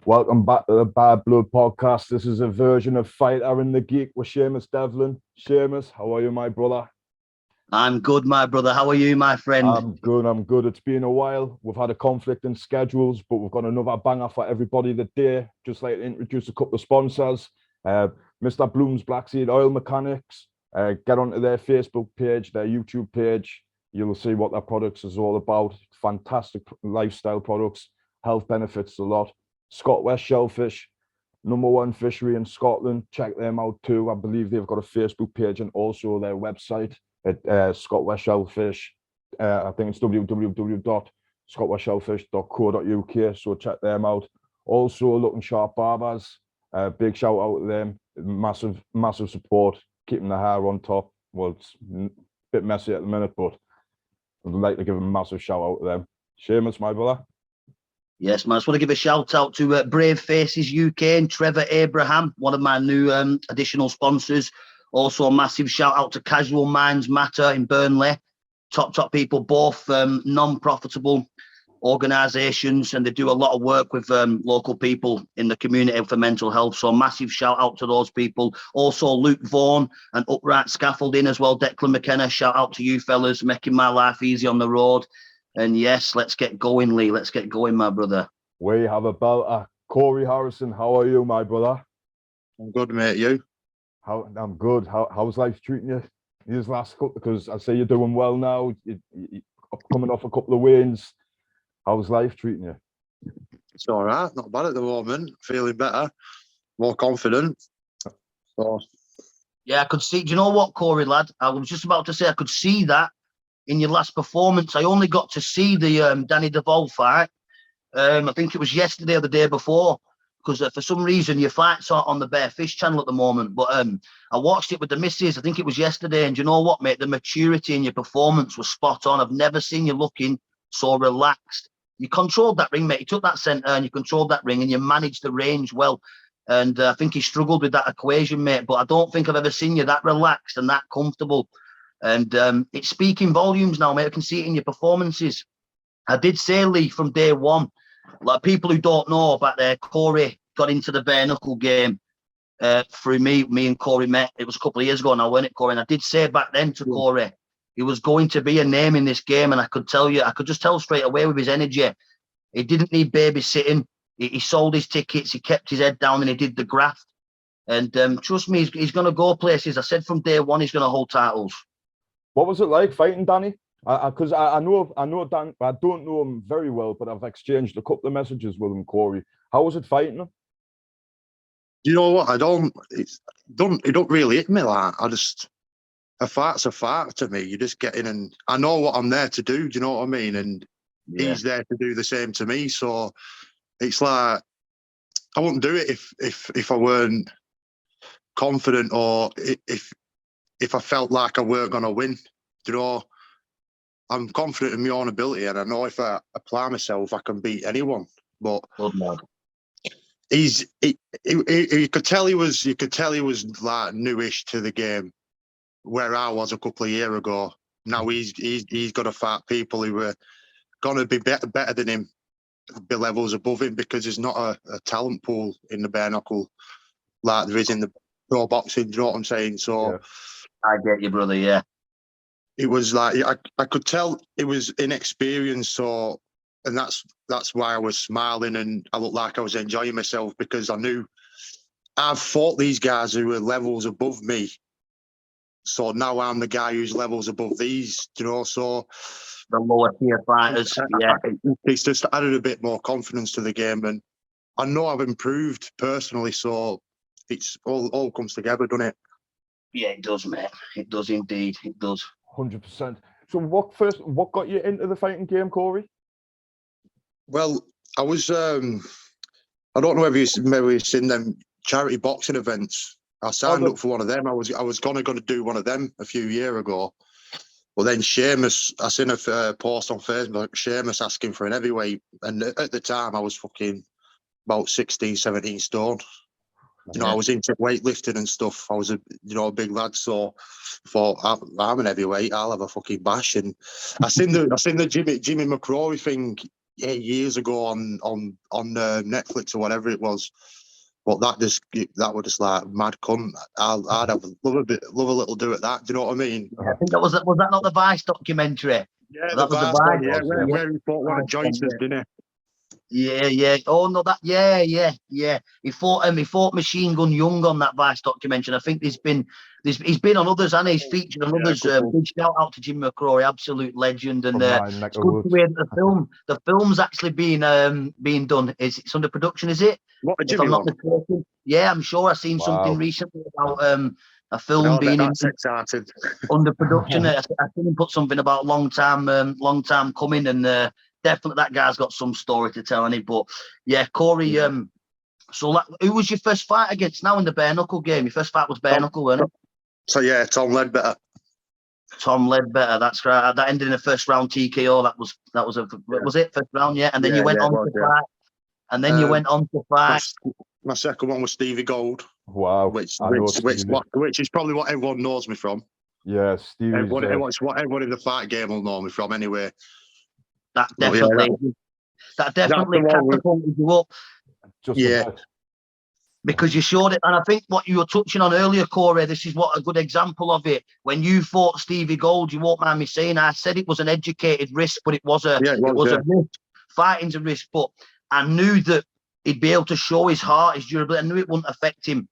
Welcome back to the Bad Blood podcast. This is a version of Fighter and the Geek with Seamus Devlin. Seamus, how are you, my brother? I'm good, my brother. How are you, my friend? I'm good. It's been a while. We've had a conflict in schedules, but we've got another banger for everybody today. Just like to introduce a couple of sponsors. Mr. Bloom's Black Seed Oil Mechanics. Get onto their Facebook page, their YouTube page. You'll see what their products is all about. Fantastic lifestyle products. Health benefits a lot. ScotWest Shellfish, #1 fishery in Scotland. Check them out too. I believe they've got a Facebook page and also their website at ScotWest Shellfish. I think it's www.scotwestshellfish.co.uk. So check them out. Also, Lookin Barbers. Big shout out to them. Massive support. Keeping the hair on top. Well, it's a bit messy at the minute, but I'd like to give a massive shout out to them. Seamus, my brother. Yes, man. I just want to give a shout out to Brave Faces UK and Trevor Abraham, one of my new additional sponsors. Also, a massive shout out to Casual Minds Matter in Burnley. Top people, both non-profitable organisations, and they do a lot of work with local people in the community for mental health. So massive shout out to those people. Also, Luke Vaughan and Upright Scaffolding as well. Declan McKenna, shout out to you fellas, making my life easy on the road. And yes, let's get going, Lee. Let's get going, my brother. We have a belter. Corey Harrison, how are you, my brother? I'm good, mate. You? I'm good. How's life treating you? These last couple, because I say you're doing well now. You're coming off a couple of wins. How's life treating you? It's all right. Not bad at the moment. Feeling better, more confident. So. Yeah, I could see. Do you know what, Corey, lad? I was just about to say I could see that in your last performance. I only got to see the Danny Duvall fight. I think it was yesterday or the day before, because for some reason your fights aren't on the Bare Fish channel at the moment. But I watched it with the missus. I think it was yesterday. And you know what, mate? The maturity in your performance was spot on. I've never seen you looking so relaxed. You controlled that ring, mate. You took that centre and you controlled that ring and you managed the range well. And I think he struggled with that equation, mate. But I don't think I've ever seen you that relaxed and that comfortable. And it's speaking volumes now, mate. I can see it in your performances. I did say, Lee, from day one, like people who don't know about Corey got into the bare knuckle game through me. Me and Corey met. It was a couple of years ago now, wasn't it, Corey? And I did say back then to Corey, he was going to be a name in this game. And I could just tell straight away with his energy. He didn't need babysitting. He sold his tickets. He kept his head down and he did the graft. And trust me, he's going to go places. I said from day one, he's going to hold titles. What was it like fighting Danny? Because I know Dan. I don't know him very well, but I've exchanged a couple of messages with him, Corey. How was it fighting him? You know what? It don't really hit me like. A fight's a fight to me. You just get in and I know what I'm there to do. Do you know what I mean? And he's there to do the same to me. So it's like I wouldn't do it if I weren't confident or if I felt like I weren't going to win. You know, I'm confident in my own ability, and I know if I apply myself, I can beat anyone. But you could tell he was like newish to the game, where I was a couple of years ago. Now he's got to fight people who were going to be better than him, be levels above him, because there's not a talent pool in the bare knuckle like there is in the pro boxing. Do you know what I'm saying? So. Yeah. I get you, brother, yeah. It was like, I could tell it was inexperienced, so, and that's why I was smiling and I looked like I was enjoying myself, because I knew I've fought these guys who were levels above me. So now I'm the guy who's levels above these, you know, so. The lower tier fighters, yeah. It's just added a bit more confidence to the game, and I know I've improved personally, so it's all comes together, doesn't it? Yeah, it does, mate. It does indeed. It does. 100%. So what got you into the fighting game, Corey? Well, I was I don't know whether you've seen them charity boxing events. I signed up for one of them. I was gonna do one of them a few years ago. Well, then Seamus, I seen a post on Facebook, Seamus asking for an heavyweight, and at the time I was fucking about 16, 17 stone. You know, I was into weightlifting and stuff. I was a big lad, so I thought I'm an heavyweight. I'll have a fucking bash. And I seen the Jimmy McCrory thing years ago on Netflix or whatever it was. But that was just like mad cunt. I'd love a little do at that. Do you know what I mean? I think was that not the Vice documentary? Yeah, That was the Vice Vice. one, yeah, where he fought one of Joyce's, didn't he? Yeah. Oh no, yeah. He fought Machine Gun Young on that Vice documentary. And I think he's been on others, and he's featured on others. Big shout out to Jim McCrory, absolute legend. And it's good to hear that the film's actually being done. It's under production, is it? What, if I'm not mistaken. Yeah, I'm sure I've seen something recently about a film being under production. I think he put something about long time coming, and definitely that guy's got some story to tell, any. But yeah, Corey. So who was your first fight against now in the bare knuckle game? Your first fight was bare knuckle, wasn't it? So yeah, Tom Ledbetter. Tom Ledbetter, that's right. That ended in a first round TKO. Was it first round? Yeah, and then you went on to fight. And then you went on to fight. My second one was Stevie Gold. Wow. Which is probably what everyone knows me from. Yeah, Stevie. It's what everyone in the fight game will know me from anyway. That definitely catapulted you up. Because you showed it. And I think what you were touching on earlier, Corey, this is what a good example of it. When you fought Stevie Gold, you won't mind me saying, I said it was an educated risk, but it was a risk. Fighting's a risk, but I knew that he'd be able to show his heart, his durability. I knew it wouldn't affect him.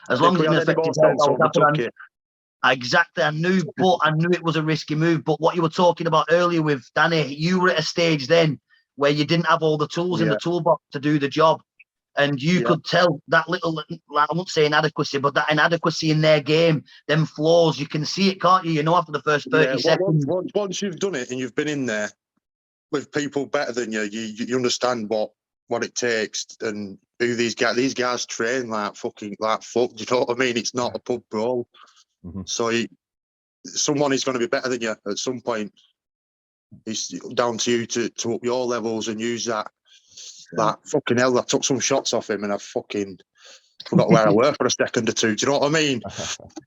As long as it didn't affect his health. Exactly, I knew it was a risky move. But what you were talking about earlier with Danny, you were at a stage then where you didn't have all the tools in the toolbox to do the job. And you could tell that little, I won't say inadequacy, but that inadequacy in their game, them flaws, you can see it, can't you? You know, after the first 30 seconds. Once you've done it and you've been in there with people better than you, you understand what it takes and who these guys train like fuck. Do you know what I mean? It's not a pub brawl. Mm-hmm. So someone is going to be better than you at some point. It's down to you to up your levels and use that. That fucking hell, I took some shots off him and I fucking forgot where I were for a second or two. Do you know what I mean?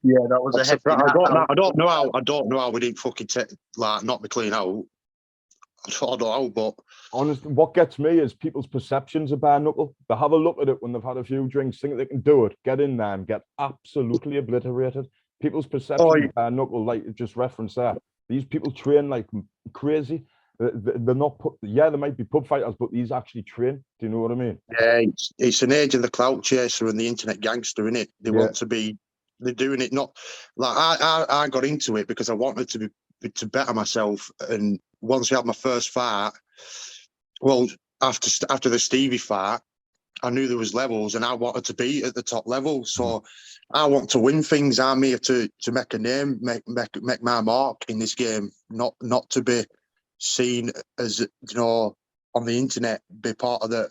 Yeah, that was a hefty. I don't know how we didn't fucking knock me clean out. I don't know how, but honestly, what gets me is people's perceptions of bare knuckle. They have a look at it when they've had a few drinks, think they can do it, get in there and get absolutely obliterated. People's perception of bare knuckle, like you just referenced there, these people train like crazy. They're not there might be pub fighters, but these actually train. Do you know what I mean? Yeah, it's an age of the clout chaser and the internet gangster, innit? They want to be. They're doing it not like I got into it because I wanted to better myself. And once I had my first fight, well, after the Stevie fight, I knew there was levels, and I wanted to be at the top level. So I want to win things. I'm here to make a name, make my mark in this game, not to be seen as, on the internet, be part of a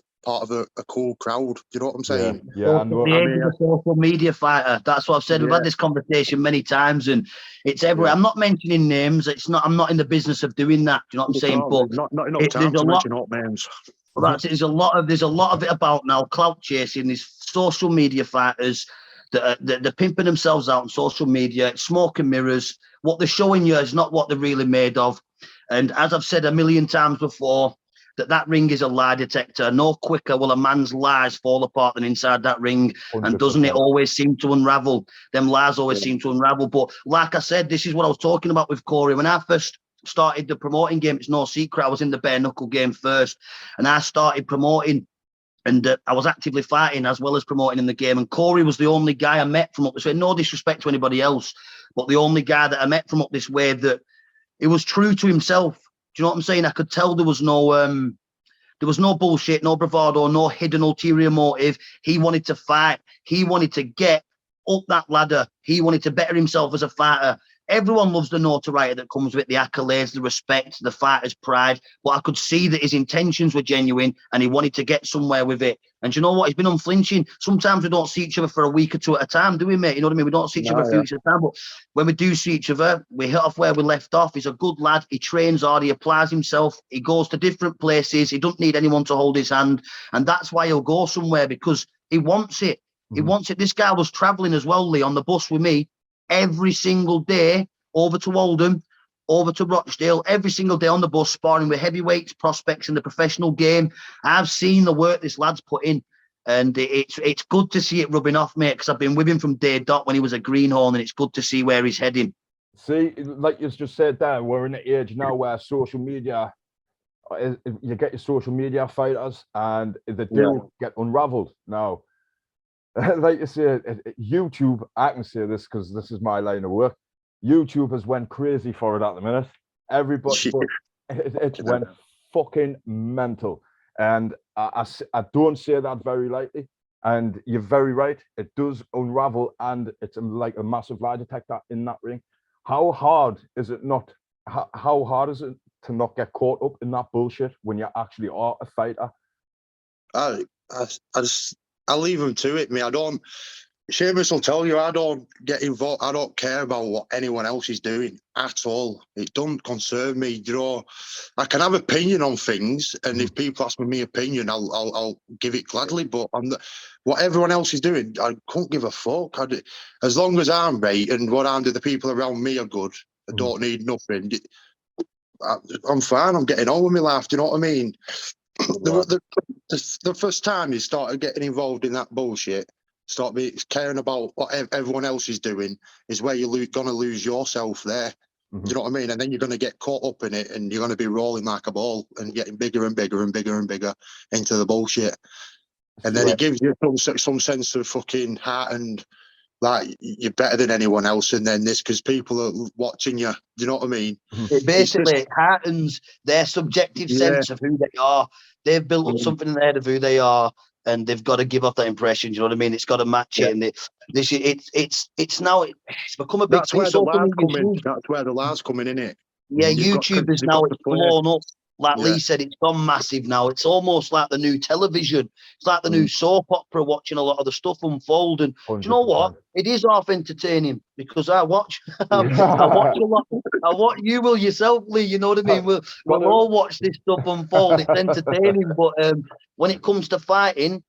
cool crowd. Do you know what I'm saying? Yeah. The social media fighter. That's what I've said. We've had this conversation many times, and it's everywhere. I'm not mentioning names. I'm not in the business of doing that. Do you know what I'm saying? But not enough time to mention up names. There's a lot of it about now. Clout chasing. These social media fighters that they're pimping themselves out on social media. Smoke and mirrors. What they're showing you is not what they're really made of. And as I've said a million times before, that ring is a lie detector. No quicker will a man's lies fall apart than inside that ring. 100%. And doesn't it always seem to unravel? Them lies always seem to unravel. But like I said, this is what I was talking about with Corey. When I first started the promoting game, it's no secret, I was in the bare knuckle game first. And I started promoting, and I was actively fighting as well as promoting in the game. And Corey was the only guy I met from up this way. No disrespect to anybody else, but the only guy that I met from up this way that it was true to himself. Do you know what I'm saying? I could tell there was no bullshit, no bravado, no hidden ulterior motive. He wanted to fight. He wanted to get up that ladder. He wanted to better himself as a fighter. Everyone loves the notoriety that comes with the accolades, the respect, the fighter's pride. But I could see that his intentions were genuine and he wanted to get somewhere with it. And you know what? He's been unflinching. Sometimes we don't see each other for a week or two at a time, do we, mate? You know what I mean? We don't see each other for a few weeks at a time. But when we do see each other, we hit off where we left off. He's a good lad. He trains hard. He applies himself. He goes to different places. He doesn't need anyone to hold his hand. And that's why he'll go somewhere, because he wants it. He wants it. This guy was travelling as well, Lee, on the bus with me every single day over to Oldham, over to Rochdale every single day on the bus, sparring with heavyweights, prospects in the professional game. I've seen the work this lad's put in, and it's good to see it rubbing off, mate, because I've been with him from day dot when he was a greenhorn, and it's good to see where he's heading. See, like you just said there, we're in the age now where social media, you get your social media fighters, and they do get unraveled now. Like you say, YouTube, I can say this because this is my line of work. YouTube has went crazy for it at the minute. Everybody, it went fucking mental. And I don't say that very lightly. And you're very right. It does unravel, and it's like a massive lie detector in that ring. How hard is it not? How hard is it to not get caught up in that bullshit when you actually are a fighter? I leave them to it, me. Seamus will tell you, I don't get involved. I don't care about what anyone else is doing at all. It don't concern me. You know, I can have opinion on things, and if people ask me my opinion, I'll give it gladly. But what everyone else is doing, I couldn't give a fuck. As long as I'm right and what I'm doing, the people around me are good. I don't need nothing. I'm fine. I'm getting on with my life. Do you know what I mean? The first time you started getting involved in that bullshit, start caring about what everyone else is doing, is where you're going to lose yourself there. Do you know what I mean? And then you're going to get caught up in it, and you're going to be rolling like a ball and getting bigger and bigger and bigger and bigger into the bullshit. And then it gives you some sense of fucking heart and like you're better than anyone else. And then this, because people are watching you. Do you know what I mean? It basically heartens their subjective sense of who they are. They've built up something in their head of who they are, and they've got to give off that impression. Do you know what I mean? It's got to match it, and it's now it's become a big thing. That's where the lies come in it. Yeah, YouTube is now blown up. Like Lee said, it's gone massive now. It's almost like the new television. It's like the new soap opera, watching a lot of the stuff unfold. And 100%. Do you know what? It is half entertaining because I watch. I watch a lot. I watch, you will yourself, Lee. You know what I mean? We'll all watch this stuff unfold. It's entertaining, but when it comes to fighting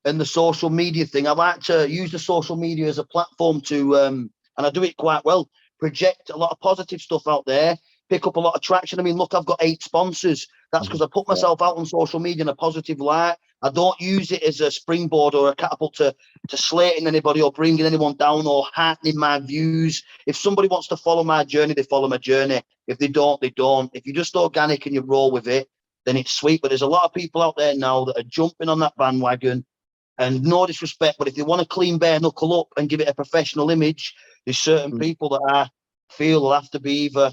and the social media thing, I like to use the social media as a platform to, and I do it quite well, project a lot of positive stuff out there. Pick up a lot of traction. I mean, look, I've got 8 sponsors. That's because I put myself out on social media in a positive light. I don't use it as a springboard or a catapult to slating anybody or bringing anyone down or heartening my views. If somebody wants to follow my journey, they follow my journey. If they don't, they don't. If you're just organic and you roll with it, then it's sweet. But there's a lot of people out there now that are jumping on that bandwagon, and no disrespect, but if they want to clean bare knuckle up and give it a professional image, there's certain people that I feel will have to be either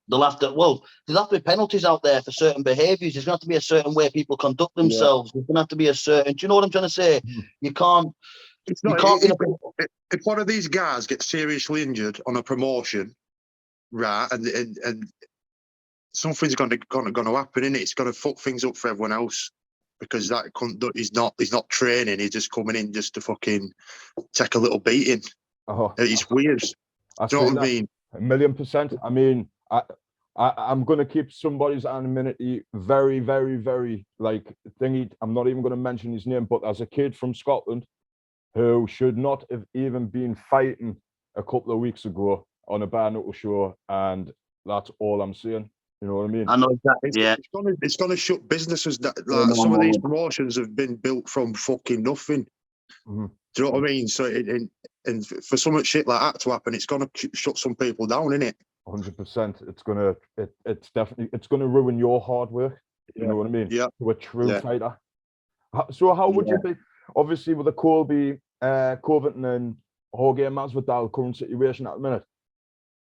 there'll have to be penalties out there for certain behaviours. There's going to have to be a certain way people conduct themselves. There's going to have to be a certain. Do you know what I'm trying to say? You can't. It's not. If one of these guys gets seriously injured on a promotion, right, and something's going to happen in it. It's going to fuck things up for everyone else because that he's not training. He's just coming in just to fucking take a little beating. It's weird. Do you know what I mean? 1,000,000%. I mean. I'm going to keep somebody's anonymity very, very, very like thingy. I'm not even going to mention his name, but as a kid from Scotland who should not have even been fighting a couple of weeks ago on a bare knuckle show, and that's all I'm saying. You know what I mean? I know exactly. It's going to shut businesses. Like some of these promotions have been built from fucking nothing. Do you know what I mean? So, and for some shit like that to happen, it's going to shut some people down, innit? 100%. It's definitely gonna ruin your hard work. You know what I mean? Yeah. To a true fighter. So how would you be? Obviously, with the Colby, Covington, and Jorge Masvidal current situation at the minute,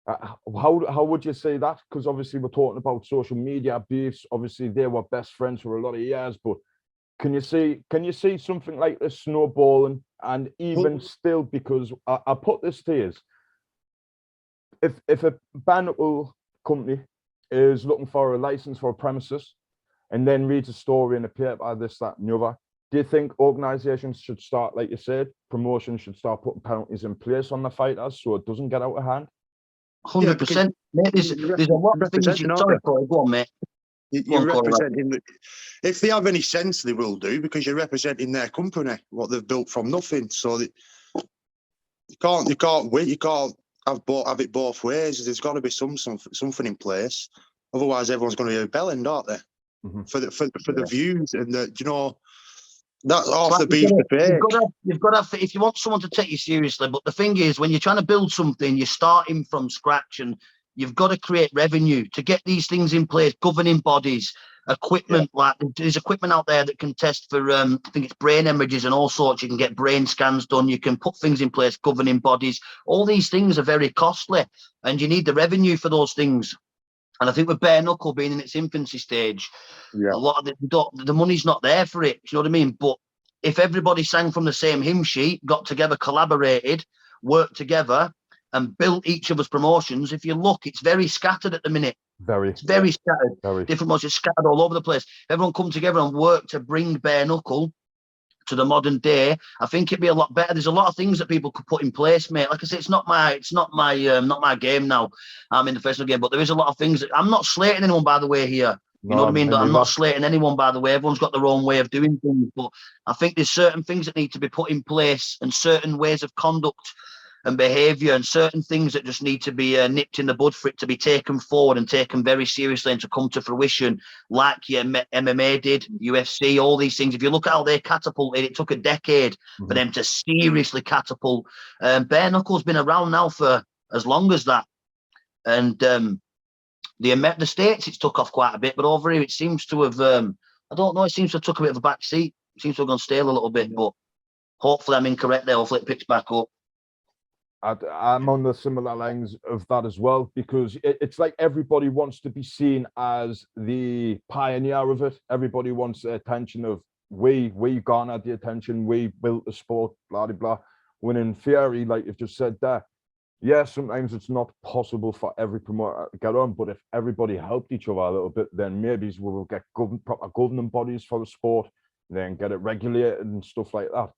how would you say that? Because obviously we're talking about social media beefs. Obviously, they were best friends for a lot of years, but can you see something like this snowballing? And even still, because I put this to you. If a bare knuckle company is looking for a license for a premises and then reads a story in a paper, this, that, and the other, do you think organizations should start, like you said, promotions should start putting penalties in place on the fighters so it doesn't get out of hand? 100%. Mate, there's a lot of things. Sorry, Corey, go on, mate. You're representing. If they have any sense, they will do, because you're representing their company, what they've built from nothing. So you can't win. You can't. have it both ways. There's got to be something in place. Otherwise, everyone's going to be rebelling, aren't they? For the views and the, you know, that's off the BFBA. You've got to, if you want someone to take you seriously. But the thing is, when you're trying to build something, you're starting from scratch, and you've got to create revenue to get these things in place. Governing bodies, equipment, like there's equipment out there that can test for I think it's brain hemorrhages and all sorts. You can get brain scans done. You can put things in place. Governing bodies. All these things are very costly, and you need the revenue for those things. And I think with bare knuckle being in its infancy stage, a lot of the money's not there for it. You know what I mean? But if everybody sang from the same hymn sheet, got together, collaborated, worked together, and built each other's promotions, if you look, it's very scattered at the minute. It's very scattered. Different promotions scattered all over the place. If everyone come together and work to bring bare knuckle to the modern day, I think it'd be a lot better. There's a lot of things that people could put in place, mate. Like I say, it's not my game now. I'm in the professional game, but there is a lot of things that I'm not slating anyone, by the way, here. You know what I mean? I'm not slating anyone, by the way. Everyone's got their own way of doing things, but I think there's certain things that need to be put in place, and certain ways of conduct and behaviour, and certain things that just need to be nipped in the bud for it to be taken forward and taken very seriously and to come to fruition, like MMA did, UFC, all these things. If you look at how they catapulted, it took a decade for them to seriously catapult. Bare knuckle's been around now for as long as that, and the States it's took off quite a bit, but over here it seems to have I don't know, it seems to have took a bit of a back seat. It seems to have gone stale a little bit, but hopefully I'm incorrect there. Hopefully it picks back up. I'm on the similar lines of that as well, because it's like everybody wants to be seen as the pioneer of it. Everybody wants the attention of we garnered the attention, we built the sport, blah blah blah. When in theory, like you've just said there, yeah, sometimes it's not possible for every promoter to get on, but if everybody helped each other a little bit, then maybe we will get proper governing bodies for the sport, then get it regulated and stuff like that.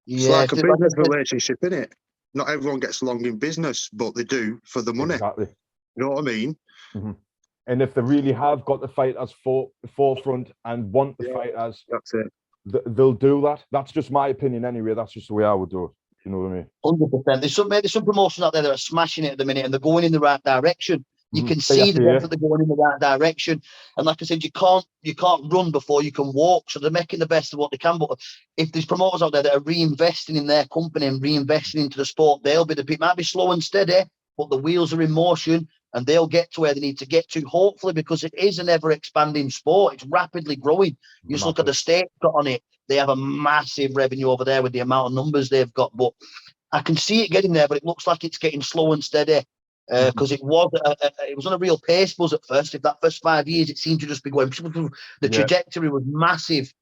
It's like a business relationship, isn't it? Not everyone gets along in business, but they do for the money. Exactly. You know what I mean? And if they really have got the fighters forefront and want the fighters, that's it. They'll do that. That's just my opinion anyway. That's just the way I would do it. You know what I mean? 100%. There's some promotions out there that are smashing it at the minute, and they're going in the right direction. You can see that they're going in the right direction. And like I said, you can't run before you can walk. So they're making the best of what they can. But if there's promoters out there that are reinvesting in their company and reinvesting into the sport, it might be slow and steady, but the wheels are in motion and they'll get to where they need to get to, hopefully, because it is an ever-expanding sport. It's rapidly growing. You just look at the States got on it. They have a massive revenue over there with the amount of numbers they've got. But I can see it getting there, but it looks like it's getting slow and steady. Because it was on a real pace buzz at first. If that first 5 years, it seemed to just be going. The trajectory was massive,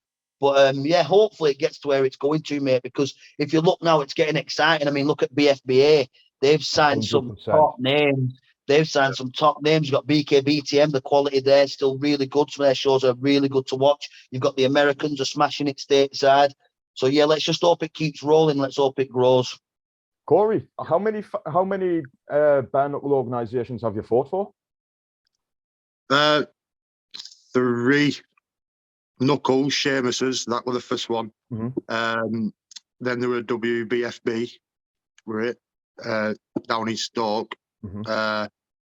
but hopefully it gets to where it's going to, mate. Because if you look now, it's getting exciting. I mean, look at BFBA. They've signed 100%. Some top names. You've got BKBTM. The quality there is still really good. Some of their shows are really good to watch. You've got the Americans are smashing it stateside. So yeah, let's just hope it keeps rolling. Let's hope it grows. Corey, how many bare knuckle organisations have you fought for? 3 knuckles, Seamus's. That was the first one. Then there were WBFB, down in Stoke, and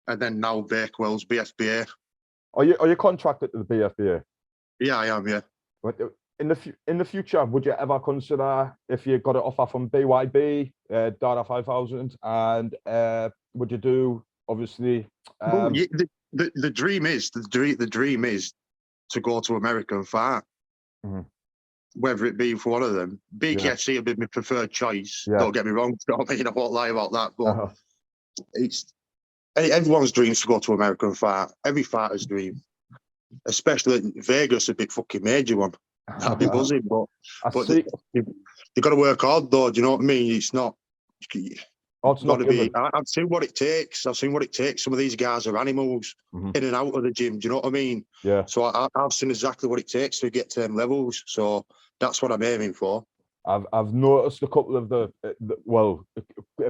then now Bakewell's BFBA. Are you contracted to the BFBA? Yeah, I am. Yeah. In the future, would you ever consider, if you got an offer from BYB, Data 5000, and would you do, obviously? The dream is to go to America and fight. Whether it be for one of them, BKFC would be my preferred choice. Don't get me wrong, I won't lie about that, but it's everyone's dream is to go to America and fight. Every fighter's dream, especially Vegas, a big fucking major one. That'd be buzzing, but you got to work hard, though. Do you know what I mean? It's not. I've seen what it takes. I've seen what it takes. Some of these guys are animals in and out of the gym. Do you know what I mean? Yeah. So I've seen exactly what it takes to get to them levels. So that's what I'm aiming for. I've noticed a couple of a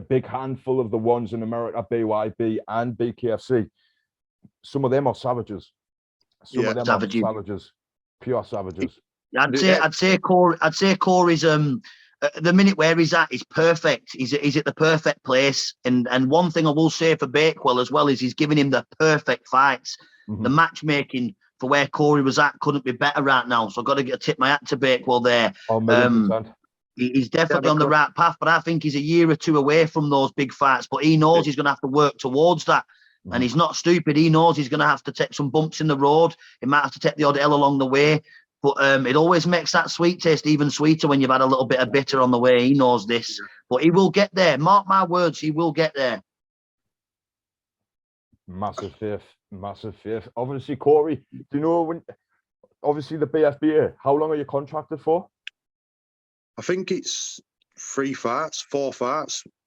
big handful of the ones in America, BYB and BKFC. Some of them are savages. Some of them are savages, pure savages. I'd say Corey's the minute where he's at is perfect. He's at the perfect place. And one thing I will say for Bakewell as well is he's giving him the perfect fights. The matchmaking for where Corey was at couldn't be better right now. So I've got to tip my hat to Bakewell there. He's definitely on the right path, but I think he's a year or two away from those big fights. But he knows he's going to have to work towards that. And he's not stupid. He knows he's going to have to take some bumps in the road. He might have to take the odd L along the way. But it always makes that sweet taste even sweeter when you've had a little bit of bitter on the way. He knows this. But he will get there. Mark my words, he will get there. Massive faith. Massive faith. Obviously, Corey, do you know when, obviously the BFBA, how long are you contracted for? I think it's 4 fights.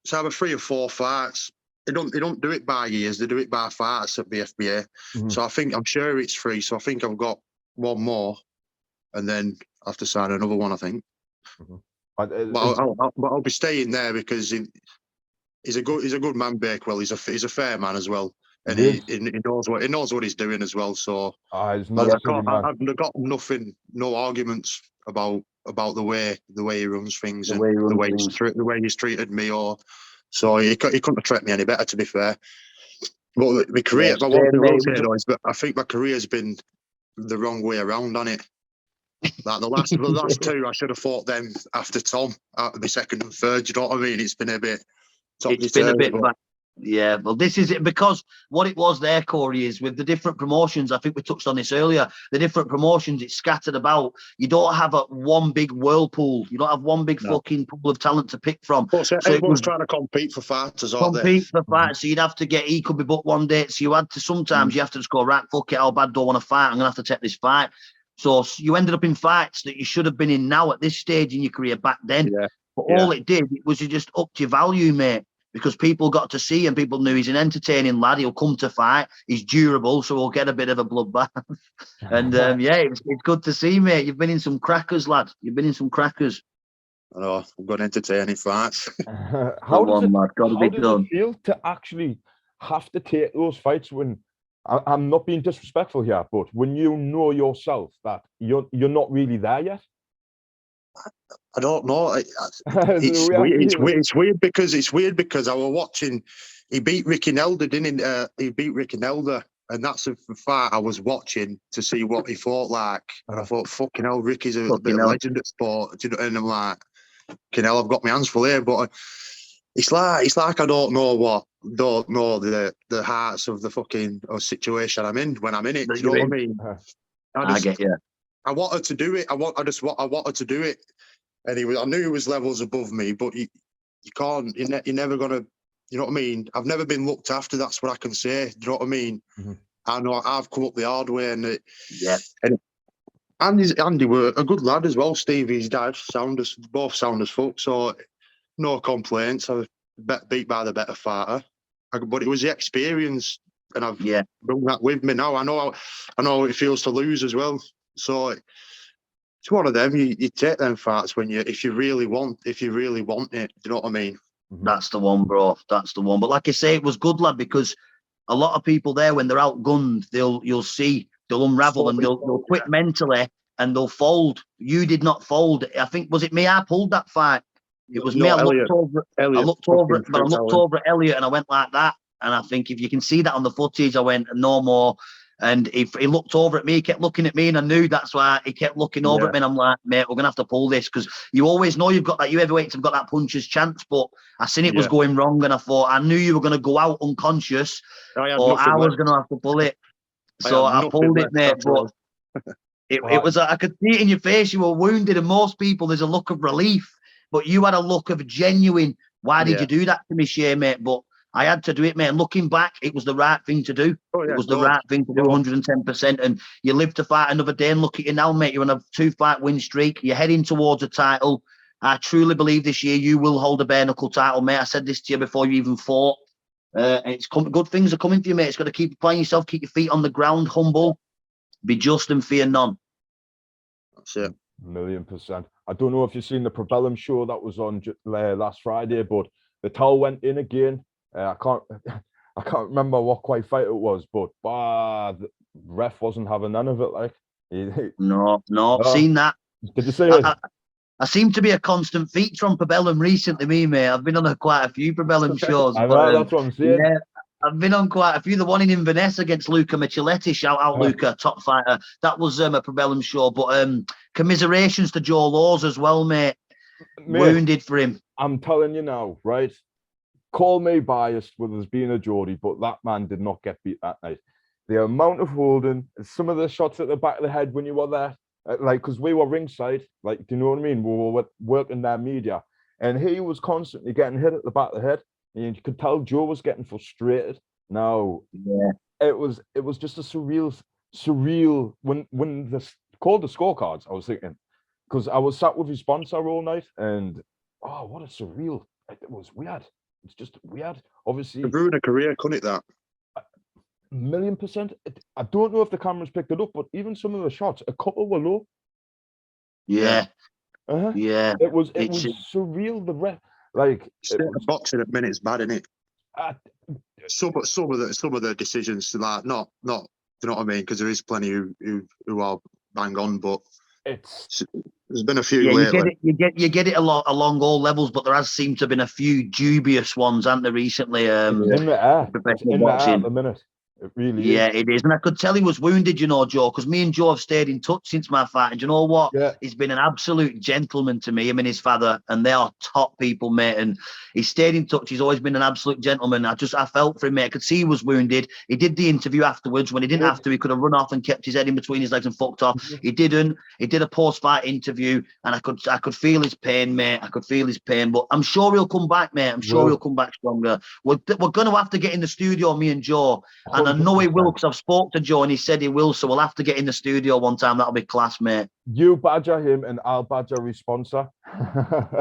It's either 3 or 4 fights. They don't do it by years. They do it by fights at BFBA. So I'm sure it's 3. So I think I've got 1 more, and then I have to sign another one, I think. But I'll be staying there because he's a good man, Bakewell. He's a fair man as well, and he knows what he's doing as well. So I've got no arguments about the way he runs things and the way he's treated me. So he couldn't have treated me any better, to be fair. But my career, I think my career's been the wrong way around on it. Like the last 2, I should have fought them after Tom, after the 2nd and 3rd. You know what I mean? It's been a bit. It's been a bit. Yeah, well, this is it, because what it was there, Corey, is with the different promotions. I think we touched on this earlier. The different promotions, it's scattered about. You don't have one big whirlpool. You don't have one big fucking pool of talent to pick from. So everyone's trying to compete for fighters, aren't they? Compete for fights. So you'd have to he could be booked one date. So you had to, sometimes you have to just go, right, fuck it, how bad do I want to fight? I'm going to have to take this fight. So you ended up in fights that you should have been in now at this stage in your career back then. Yeah. But all it did was it just upped your value, mate. Because people got to see and people knew he's an entertaining lad. He'll come to fight. He's durable, so we'll get a bit of a bloodbath. And it's good to see, mate. You've been in some crackers, lad. You've been in some crackers. I know. I'm going to entertain fights. How does it feel to actually have to take those fights when I'm not being disrespectful here, but when you know yourself that you're not really there yet? I don't know. It's weird because I was watching. He beat Ricky Nelder, didn't he? He beat Ricky Nelder, and that's a fight I was watching to see what he fought like. And I thought, fucking hell, Ricky's a legend at sport. And I'm like, fucking hell, I've got my hands full here. But it's like I don't know the hearts of the fucking situation I'm in when I'm in it. Do you know what I mean? I get you. I wanted to do it. I wanted to do it, and I knew he was levels above me. But you can't. You're never gonna. You know what I mean? I've never been looked after. That's what I can say. Do you know what I mean? I know I've come up the hard way, and Andy were a good lad as well. Stevie's dad, both sound as fuck. So no complaints. I was beat by the better fighter, but it was the experience, and I've brought that with me now. I know how it feels to lose as well. So it's one of them. You take them fights if you really want it. Do you know what I mean? That's the one, bro. That's the one. But like I say, it was good, lad, because a lot of people there, when they're outgunned, they'll unravel and they'll quit mentally and they'll fold. You did not fold. I think, was it me? I pulled that fight. It was me. I looked over at Elliot and I went like that. And I think if you can see that on the footage, I went no more. And he looked over at me, he kept looking at me, and I knew that's why he kept looking over at me. And I'm like, mate, we're going to have to pull this, because you always know you've got that, you heavyweights have got that puncher's chance. But I seen it was going wrong, and I thought, I knew you were going to go out unconscious, or I was going to have to pull it. So I pulled it, mate. But it was, I could see it in your face, you were wounded, and most people, there's a look of relief. But you had a look of genuine, why did you do that to me, Shay, mate? But I had to do it, mate. And looking back, it was the right thing to do. It was the right thing to do, 110%. And you live to fight another day. And look at you now, mate. You're on a 2-fight win streak. You're heading towards a title. I truly believe this year you will hold a bare knuckle title, mate. I said this to you before you even fought. Good things are coming for you, mate. It's got to keep applying yourself, keep your feet on the ground, humble, be just and fear none. That's it. 1,000,000%. I don't know if you've seen the Probellum show that was on last Friday, but the towel went in again. I can't remember what quite fight it was, but the ref wasn't having none of it. Like, no, seen that. Did you see it? I seem to be a constant feature on Probellum recently, mate. I've been on quite a few Probellum shows. I know, that's what I'm saying. Yeah, I've been on quite a few. The one in Inverness against Luca Micheletti, shout out Luca, top fighter. That was a Probellum show. But commiserations to Joe Laws as well, mate. Wounded for him. I'm telling you now, right? Call me biased with us being a Geordie, but that man did not get beat that night. The amount of holding, some of the shots at the back of the head when you were there, like, because we were ringside, like, do you know what I mean? We were working their media, and he was constantly getting hit at the back of the head, and you could tell Joe was getting frustrated. Now, it was just a surreal when they called the scorecards. I was thinking, because I was sat with his sponsor all night, and oh, what a surreal! It was weird. It's just weird. Obviously, it ruined a career, couldn't it? That. 1,000,000%. I don't know if the cameras picked it up, but even some of the shots, a couple were low. Yeah. Yeah. It was surreal. Boxing at minutes bad, isn't it? Some of the decisions, like not, you know what I mean? Because there is plenty who are bang on, but there's been a few lately. You get it a lot along all levels, but there has seemed to have been a few dubious ones, haven't there, recently? In the air. In the air at the minute. It really is. It is. And I could tell he was wounded, you know, Joe, because me and Joe have stayed in touch since my fight. And you know what? Yeah. He's been an absolute gentleman to me, him and his father, and they are top people, mate. And he stayed in touch. He's always been an absolute gentleman. I felt for him, mate. I could see he was wounded. He did the interview afterwards. When he didn't have to, he could have run off and kept his head in between his legs and fucked off. He didn't. He did a post-fight interview, and I could feel his pain, mate. I could feel his pain. But I'm sure he'll come back, mate. I'm sure he'll come back stronger. We're going to have to get in the studio, me and Joe. And I know he will, because I've spoke to Joe and he said he will, so we'll have to get in the studio one time. That'll be class, mate. You badger him and I'll badger his sponsor.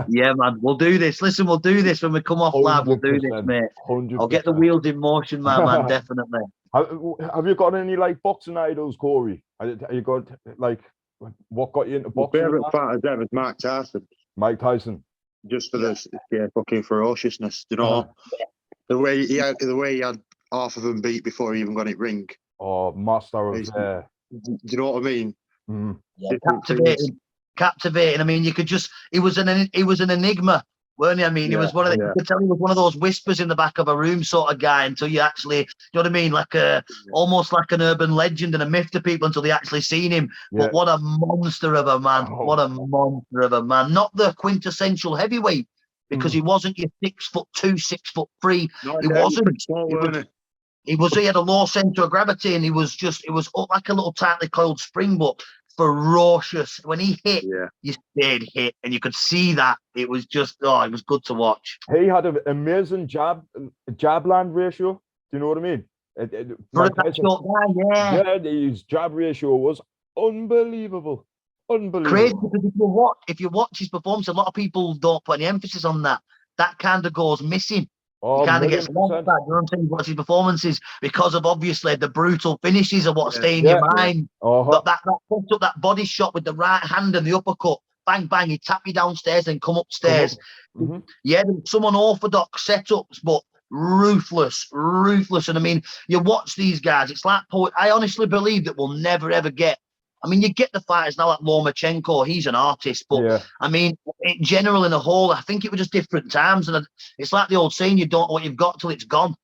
Yeah, man, we'll do this. Listen, we'll do this when we come off live. We'll do this, mate. 100%. I'll get the wheels in motion, man, definitely. Have you got any, like, boxing idols, Corey? Have you got, like, what got you into boxing? My favourite fighter ever is Mike Tyson. Mike Tyson. Just for this fucking ferociousness, you know? The way he had half of them beat before he even got it ring. Oh, master of do you know what I mean? Yeah, captivating. I mean, you could just he was an enigma, weren't he? I mean, he was one of you could tell he was one of those whispers in the back of a room sort of guy until you actually, you know what I mean? Like almost like an urban legend and a myth to people until they actually seen him. But what a monster of a man. What a monster of a man. Not the quintessential heavyweight, because he wasn't your 6'2", 6'3". He wasn't. He had a low centre of gravity, and it was like a little tightly coiled spring, but ferocious. When he hit, you stayed hit, and you could see that. It was just, it was good to watch. He had an amazing jab land ratio. Do you know what I mean? For a short guy, his jab ratio was unbelievable. Crazy, because if you watch his performance, a lot of people don't put any emphasis on that. That kind of goes missing. Oh, he kind of gets lost back. You know what I'm saying? Watch his performances, because of obviously the brutal finishes are what stay in your mind. But that pumped up that body shot with the right hand and the uppercut, bang bang, he tap you downstairs and come upstairs. Yeah, some unorthodox setups, but ruthless. And I mean, you watch these guys, it's like I honestly believe that we'll never ever get. I mean, you get the fighters now like Lomachenko, he's an artist, but I mean, in general, in a whole, I think it was just different times. And it's like the old saying, you don't know what you've got till it's gone.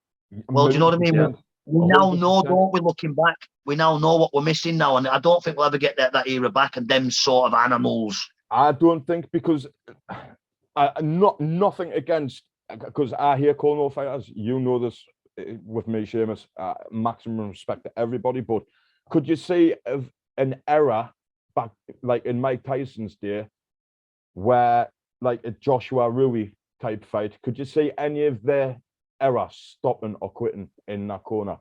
Well, do you know what I mean? We now know, don't we, looking back? We now know what we're missing now. And I don't think we'll ever get that era back and them sort of animals. I don't think, because nothing against, because I hear corner fighters, you know this with me, Seamus, maximum respect to everybody, but could you say of an era back, like in Mike Tyson's day, where like a Joshua Rui type fight, could you see any of their era stopping or quitting in that corner?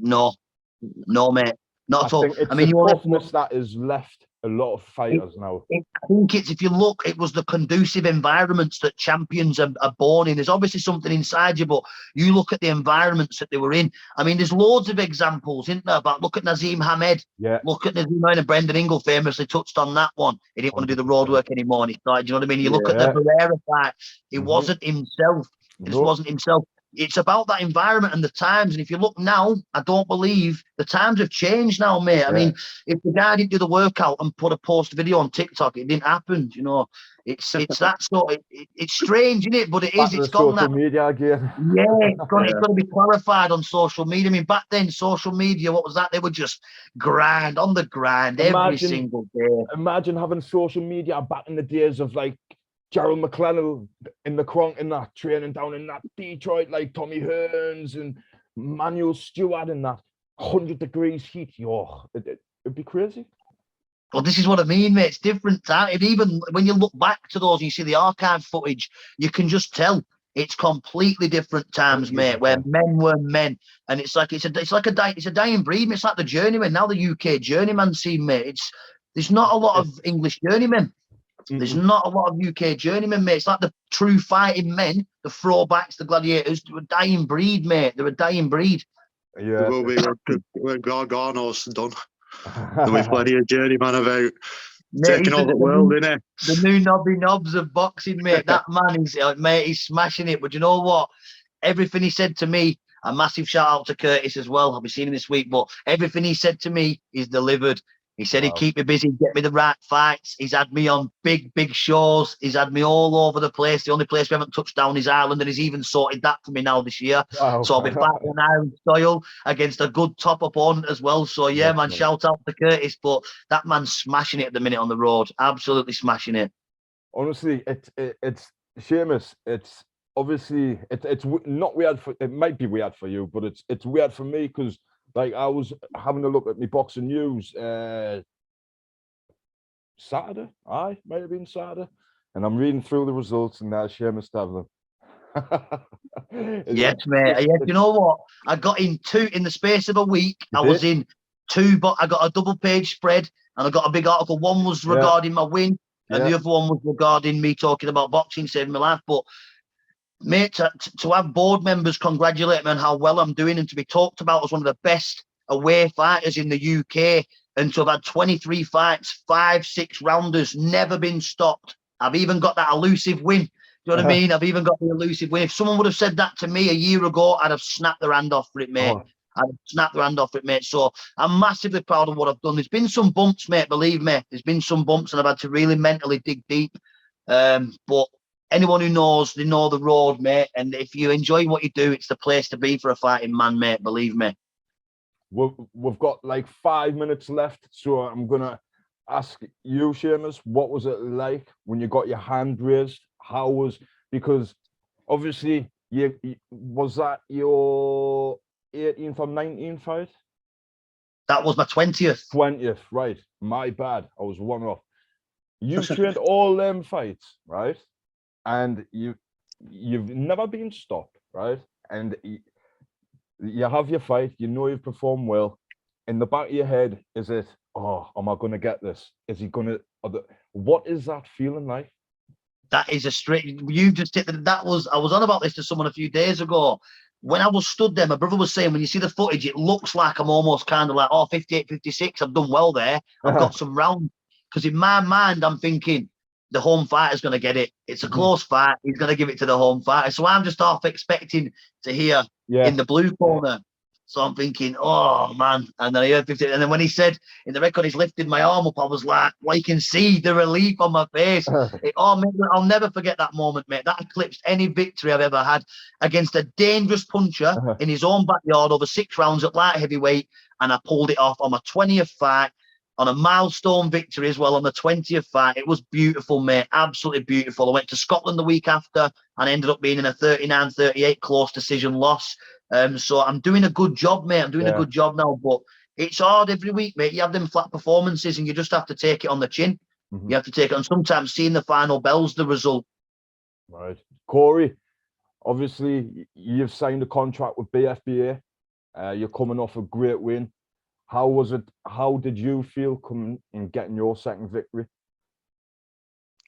No, mate, not at all. I mean, that is left a lot of fighters now. I think if you look, it was the conducive environments that champions are born in. There's obviously something inside you, but you look at the environments that they were in. I mean, there's loads of examples, isn't there? But look at Nazim Hamed. Look at Nazim Hamed, and Brendan Ingle famously touched on that one. He didn't want to do the road work anymore, and he started, you know what I mean? You look at the Barrera fight, he wasn't himself. He just wasn't himself. it's about that environment and the times. And if you look now, I don't believe the times have changed now, mate. I mean, if the guy didn't do the workout and put a post video on TikTok, it didn't happen. You know, it's that sort. It's strange, isn't it? But it is. It's gone social that. media again. Yeah, it's got to be clarified on social media. I mean, back then, social media, what was that? They would just grind on the grind every single day. Imagine having social media back in the days of like Gerald McLennan in the Cronk and that, training down in that Detroit, like Tommy Hearns and Manuel Stewart in that 100 degrees heat. Yo, it'd be crazy. Well, this is what I mean, mate. It's different. Even when you look back to those and you see the archive footage, you can just tell it's completely different times, mate. Where men were men, and it's like a dying breed. Mate. It's like the journeyman now, the UK journeyman scene, mate. There's not a lot of English journeymen. There's not a lot of UK journeymen, mate. It's like the true fighting men, the throwbacks, the gladiators. They're a dying breed, mate. They're a dying breed. Yeah, it will be when Gargano's done. There'll be plenty of journeyman about taking over the world, innit? The new knobby knobs of boxing, mate. That man is, mate, he's smashing it. But you know what? Everything he said to me, a massive shout out to Curtis as well. I'll be seeing him this week, but everything he said to me is delivered. He said he'd keep me busy, get me the right fights. He's had me on big shows. He's had me all over the place. The only place we haven't touched down is Ireland, and he's even sorted that for me now this year. Wow. So I'll be fighting on Iron soil against a good top opponent as well. So yeah, man, shout out to Curtis. But that man's smashing it at the minute on the road. Absolutely smashing it. Honestly, it's Seamus. It's obviously it's not weird for. It might be weird for you, but it's weird for me because. Like I was having a look at my boxing news Saturday, might have been Saturday, and I'm reading through the results, and there's Seamus Devlin. Yes, mate. Yes, you know what? I got in the space of a week. I was in two, but I got a double page spread, and I got a big article. One was regarding my win, and the other one was regarding me talking about boxing saving my life. But mate, to have board members congratulate me on how well I'm doing and to be talked about as one of the best away fighters in the UK and to have had 23 fights, 5-6 rounders, never been stopped. I've even got that elusive win. Do you know what I mean? I've even got the elusive win. If someone would have said that to me a year ago, I'd have snapped their hand off for it, mate. I'd have snapped their hand off for it, mate. So I'm massively proud of what I've done. There's been some bumps, mate, believe me. There's been some bumps and I've had to really mentally dig deep. But anyone who knows, they know the road, mate. And if you enjoy what you do, it's the place to be for a fighting man, mate. Believe me. We've got like 5 minutes left. So I'm going to ask you, Seamus, what was it like when you got your hand raised? Because obviously, was that your 18th or 19th fight? That was my 20th. 20th, right. My bad. I was one off. You trained all them fights, right? And you've never been stopped, right? And you have your fight, you know you've performed well. In the back of your head, is it, am I going to get this? Is he going to, what is that feeling like? That is a straight, you just hit I was on about this to someone a few days ago. When I was stood there, my brother was saying, when you see the footage, it looks like I'm almost kind of like, 58, 56, I've done well there. I've got some rounds. Because in my mind, I'm thinking, the home fighter's going to get it. It's a close fight. He's going to give it to the home fighter. So I'm just half expecting to hear in the blue corner. So I'm thinking, oh, man. And then I heard 50. And then when he said in the record, he's lifted my arm up, I was like, well, you can see the relief on my face. Mate, I'll never forget that moment, mate. That eclipsed any victory I've ever had against a dangerous puncher in his own backyard over 6 rounds at light heavyweight. And I pulled it off on my 20th fight. On a milestone victory as well on the 20th fight. It was beautiful, mate. Absolutely beautiful. I went to Scotland the week after and ended up being in a 39-38 close decision loss. So I'm doing a good job, mate. I'm doing a good job now, but it's hard every week, mate. You have them flat performances and you just have to take it on the chin. You have to take it on. Sometimes seeing the final bell's the result. Right. Corey, obviously you've signed a contract with BFBA. You're coming off a great win. How was it? How did you feel coming and getting your second victory?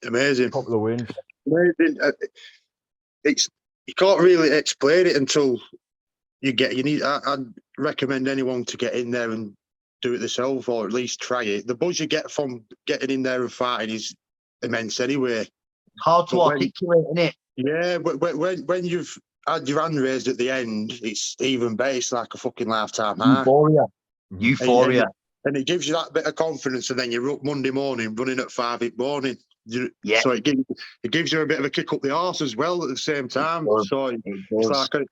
Amazing. A couple of wins. Amazing. You can't really explain it until you get. I'd recommend anyone to get in there and do it themselves, or at least try it. The buzz you get from getting in there and fighting is immense. Anyway, hard to articulate, isn't it? Yeah, when you've had your hand raised at the end, it's even better. It's like a fucking lifetime high. Euphoria. Euphoria. And it gives you that bit of confidence, and then you're up Monday morning running at 5 in the morning. Yeah. So it gives you a bit of a kick up the arse as well at the same time. So it's like you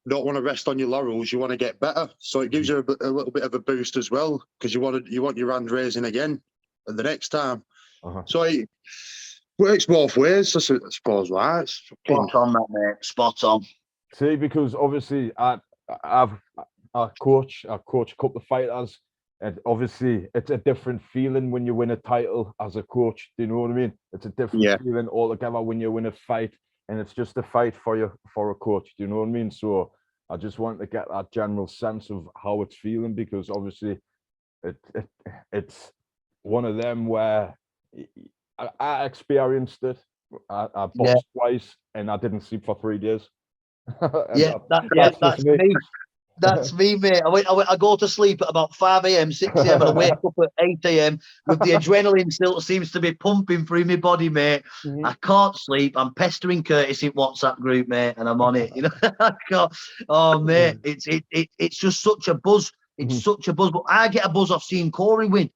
don't want to rest on your laurels. You want to get better. So it gives you a little bit of a boost as well, because you want your hand raising again at the next time. So it works both ways, I suppose, right? Spot on, that, mate. Spot on. See, because obviously I coach a couple of fighters, and obviously it's a different feeling when you win a title as a coach. Do you know what I mean? It's a different feeling altogether when you win a fight, and it's just a fight for a coach. Do you know what I mean? So I just want to get that general sense of how it's feeling, because obviously it's one of them where I experienced it. I boxed twice, and I didn't sleep for 3 days. That's me. That's me, mate. I go to sleep at about 5 a.m., 6 a.m., and I wake up at 8 a.m. with the adrenaline still seems to be pumping through my body, mate. I can't sleep. I'm pestering Curtis in WhatsApp group, mate, and I'm on it. You know, I can't. Oh, mate, it's just such a buzz. It's such a buzz. But I get a buzz off seeing Corey win.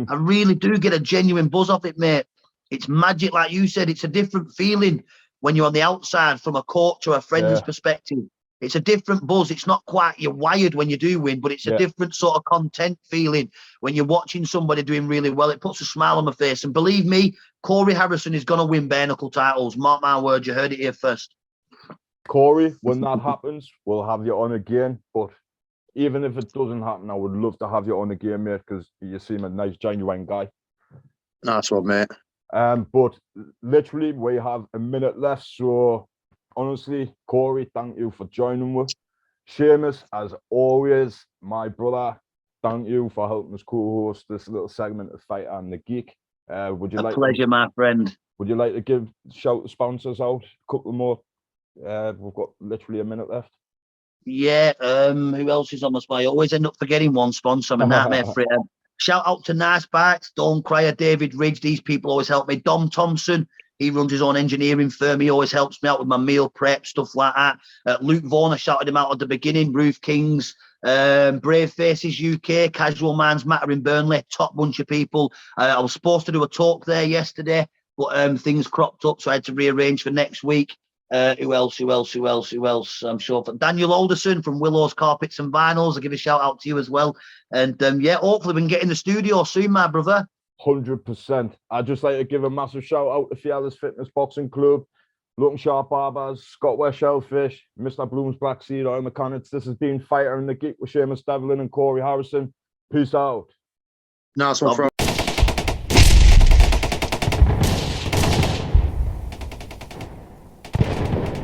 I really do get a genuine buzz off it, mate. It's magic, like you said. It's a different feeling when you're on the outside from a coach or a friend's perspective. It's a different buzz. It's not quite you're wired when you do win, but it's a different sort of content feeling when you're watching somebody doing really well. It puts a smile on my face. And believe me, Corey Harrison is going to win bare knuckle titles. Mark my words, you heard it here first. Corey, when that happens, we'll have you on again. But even if it doesn't happen, I would love to have you on again, mate, because you seem a nice, genuine guy. Nice one, mate. But literally, we have a minute left. So honestly, Corey, thank you for joining us. Seamus, as always, my brother, thank you for helping us co-host this little segment of Fighter and the Geek. Would you a pleasure, my friend. Would you like to shout the sponsors out? A couple more. We've got literally a minute left. Yeah. Who else is on my spot? I always end up forgetting one sponsor. I'm a nightmare for it. Shout out to Nice Bikes, Dawn Cryer, David Ridge. These people always help me. Dom Thompson, he runs his own engineering firm. He always helps me out with my meal prep, stuff like that. Luke Vaughan, I shouted him out at the beginning. Roof Kings, Brave Faces UK, Casual Minds Matter in Burnley. Top bunch of people. I was supposed to do a talk there yesterday, but things cropped up, so I had to rearrange for next week. Who else? I'm sure for Daniel Alderson from Willow's Carpets and Vinyls. I'll give a shout out to you as well. And hopefully we can get in the studio soon, my brother. 100%. I'd just like to give a massive shout out to Fiala's Fitness Boxing Club, Lookin Sharp Barbers, ScotWest Shellfish, Mr. Bloom's Black Seed Oil Mechanics. This has been Fighter and the Geek with Seamus Devlin and Corey Harrison. Peace out. Nice one,